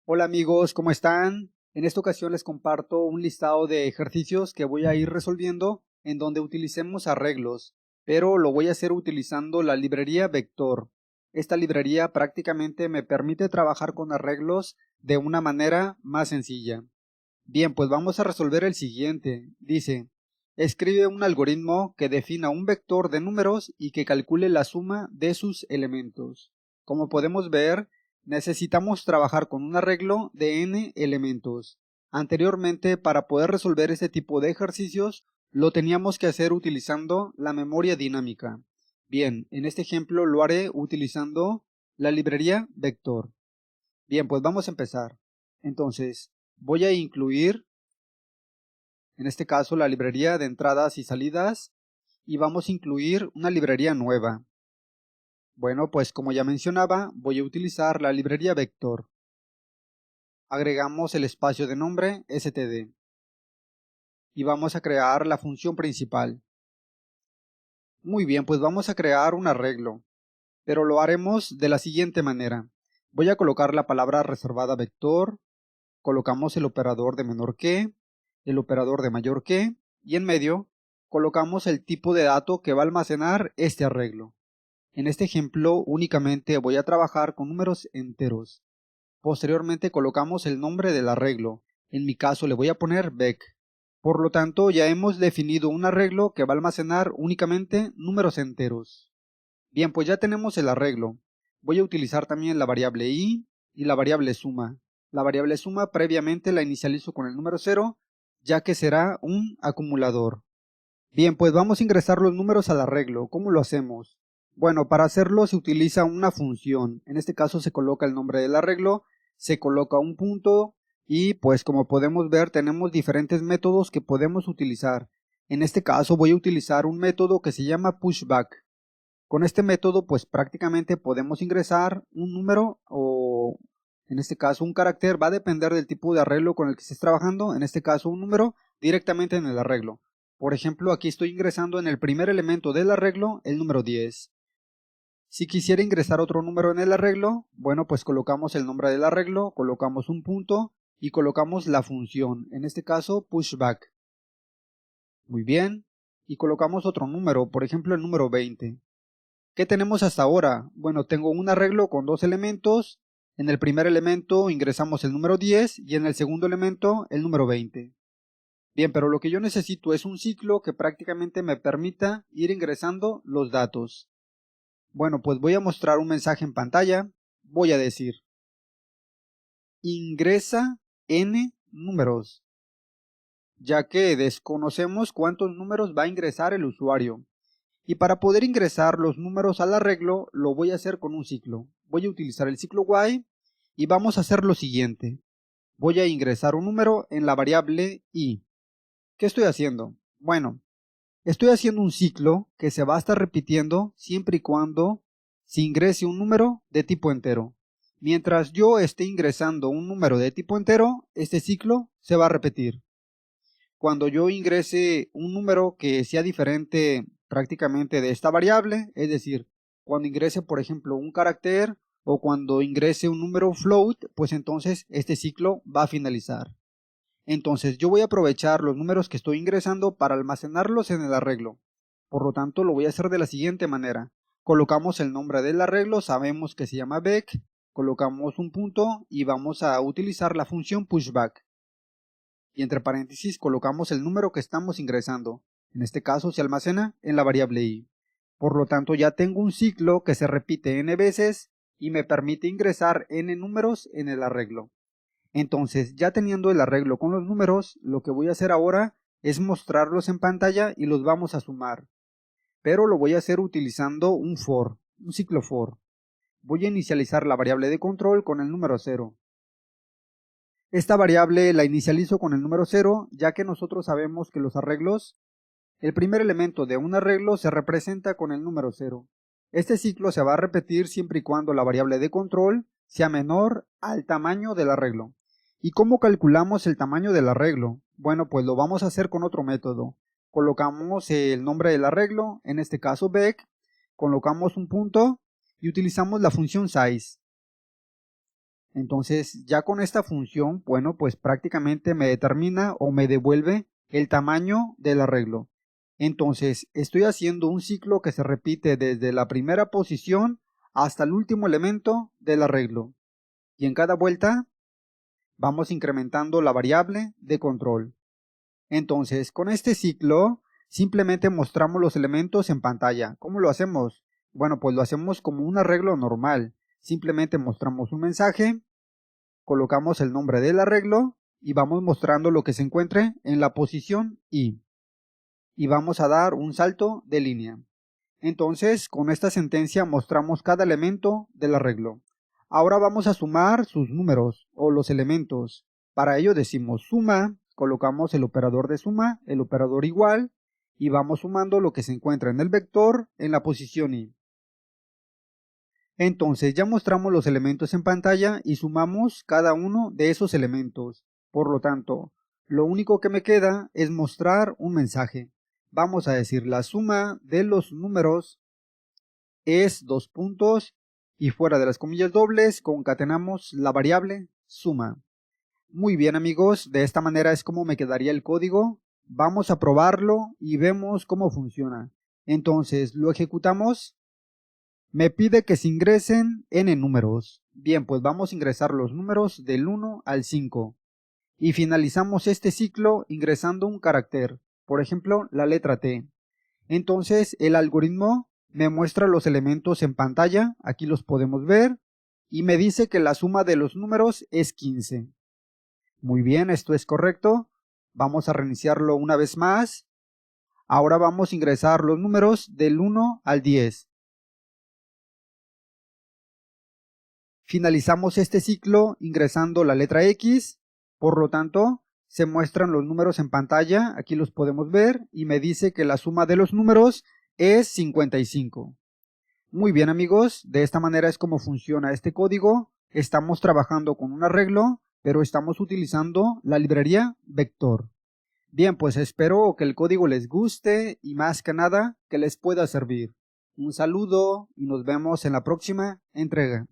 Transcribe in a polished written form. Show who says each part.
Speaker 1: Hola amigos, ¿cómo están? En esta ocasión les comparto un listado de ejercicios que voy a ir resolviendo en donde utilicemos arreglos, pero lo voy a hacer utilizando la librería Vector. Esta librería prácticamente me permite trabajar con arreglos de una manera más sencilla. Bien, pues vamos a resolver el siguiente. Dice, escribe un algoritmo que defina un vector de números y que calcule la suma de sus elementos. Como podemos ver, necesitamos trabajar con un arreglo de n elementos. Anteriormente, para poder resolver este tipo de ejercicios, lo teníamos que hacer utilizando la memoria dinámica. Bien, en este ejemplo lo haré utilizando la librería Vector. Bien, pues vamos a empezar. Entonces, voy a incluir, en este caso, la librería de entradas y salidas y vamos a incluir una librería nueva. Bueno, pues como ya mencionaba, voy a utilizar la librería Vector. Agregamos el espacio de nombre std y vamos a crear la función principal. Muy bien, pues vamos a crear un arreglo, pero lo haremos de la siguiente manera. Voy a colocar la palabra reservada vector, colocamos el operador de menor que, el operador de mayor que, y en medio colocamos el tipo de dato que va a almacenar este arreglo. En este ejemplo únicamente voy a trabajar con números enteros. Posteriormente colocamos el nombre del arreglo. En mi caso le voy a poner bec. Por lo tanto ya hemos definido un arreglo que va a almacenar únicamente números enteros. Bien, pues ya tenemos el arreglo. Voy a utilizar también la variable i y la variable suma. La variable suma previamente la inicializo con el número 0, ya que será un acumulador. Bien, pues vamos a ingresar los números al arreglo. ¿Cómo lo hacemos? Bueno, para hacerlo se utiliza una función. En este caso se coloca el nombre del arreglo, se coloca un punto y pues como podemos ver tenemos diferentes métodos que podemos utilizar. En este caso voy a utilizar un método que se llama pushback. Con este método pues prácticamente podemos ingresar un número o en este caso un carácter, va a depender del tipo de arreglo con el que estés trabajando, en este caso un número directamente en el arreglo. Por ejemplo, aquí estoy ingresando en el primer elemento del arreglo el número 10. Si quisiera ingresar otro número en el arreglo, bueno, pues colocamos el nombre del arreglo, colocamos un punto y colocamos la función, en este caso pushback. Muy bien, y colocamos otro número, por ejemplo el número 20. ¿Qué tenemos hasta ahora? Bueno, tengo un arreglo con dos elementos. En el primer elemento ingresamos el número 10 y en el segundo elemento el número 20. Bien, pero lo que yo necesito es un ciclo que prácticamente me permita ir ingresando los datos. Bueno, pues voy a mostrar un mensaje en pantalla. Voy a decir, ingresa n números, ya que desconocemos cuántos números va a ingresar el usuario. Y para poder ingresar los números al arreglo, lo voy a hacer con un ciclo. Voy a utilizar el ciclo while y vamos a hacer lo siguiente. Voy a ingresar un número en la variable i. ¿Qué estoy haciendo? Bueno, estoy haciendo un ciclo que se va a estar repitiendo siempre y cuando se ingrese un número de tipo entero. Mientras yo esté ingresando un número de tipo entero, este ciclo se va a repetir. Cuando yo ingrese un número que sea diferente prácticamente de esta variable, es decir, cuando ingrese por ejemplo un carácter o cuando ingrese un número float, pues entonces este ciclo va a finalizar. Entonces yo voy a aprovechar los números que estoy ingresando para almacenarlos en el arreglo. Por lo tanto lo voy a hacer de la siguiente manera. Colocamos el nombre del arreglo, sabemos que se llama bec, colocamos un punto y vamos a utilizar la función pushback. Y entre paréntesis colocamos el número que estamos ingresando. En este caso se almacena en la variable i. Por lo tanto ya tengo un ciclo que se repite n veces y me permite ingresar n números en el arreglo. Entonces ya teniendo el arreglo con los números, lo que voy a hacer ahora es mostrarlos en pantalla y los vamos a sumar. Pero lo voy a hacer utilizando un for, un ciclo for. Voy a inicializar la variable de control con el número 0. Esta variable la inicializo con el número 0, ya que nosotros sabemos que los arreglos, el primer elemento de un arreglo se representa con el número 0. Este ciclo se va a repetir siempre y cuando la variable de control sea menor al tamaño del arreglo. ¿Y cómo calculamos el tamaño del arreglo? Bueno, pues lo vamos a hacer con otro método. Colocamos el nombre del arreglo, en este caso bec, colocamos un punto y utilizamos la función size. Entonces ya con esta función, bueno, pues prácticamente me determina o me devuelve el tamaño del arreglo. Entonces estoy haciendo un ciclo que se repite desde la primera posición hasta el último elemento del arreglo. Y en cada vuelta vamos incrementando la variable de control. Entonces con este ciclo simplemente mostramos los elementos en pantalla. ¿Cómo lo hacemos? Bueno, pues lo hacemos como un arreglo normal. Simplemente mostramos un mensaje, colocamos el nombre del arreglo y vamos mostrando lo que se encuentre en la posición I. Y vamos a dar un salto de línea. Entonces, con esta sentencia mostramos cada elemento del arreglo. Ahora vamos a sumar sus números o los elementos. Para ello decimos suma, colocamos el operador de suma, el operador igual, y vamos sumando lo que se encuentra en el vector en la posición I. Entonces ya mostramos los elementos en pantalla y sumamos cada uno de esos elementos. Por lo tanto, lo único que me queda es mostrar un mensaje. Vamos a decir la suma de los números es 2 puntos y fuera de las comillas dobles concatenamos la variable suma. Muy bien amigos, de esta manera es como me quedaría el código. Vamos a probarlo y vemos cómo funciona. Entonces lo ejecutamos. Me pide que se ingresen n números. Bien, pues vamos a ingresar los números del 1 al 5. Y finalizamos este ciclo ingresando un carácter, por ejemplo la letra T. Entonces el algoritmo me muestra los elementos en pantalla, aquí los podemos ver, y me dice que la suma de los números es 15. Muy bien, esto es correcto. Vamos a reiniciarlo una vez más. Ahora vamos a ingresar los números del 1 al 10. Finalizamos este ciclo ingresando la letra X, por lo tanto se muestran los números en pantalla, aquí los podemos ver y me dice que la suma de los números es 55. Muy bien amigos, de esta manera es como funciona este código. Estamos trabajando con un arreglo, pero estamos utilizando la librería Vector. Bien, pues espero que el código les guste y más que nada que les pueda servir. Un saludo y nos vemos en la próxima entrega.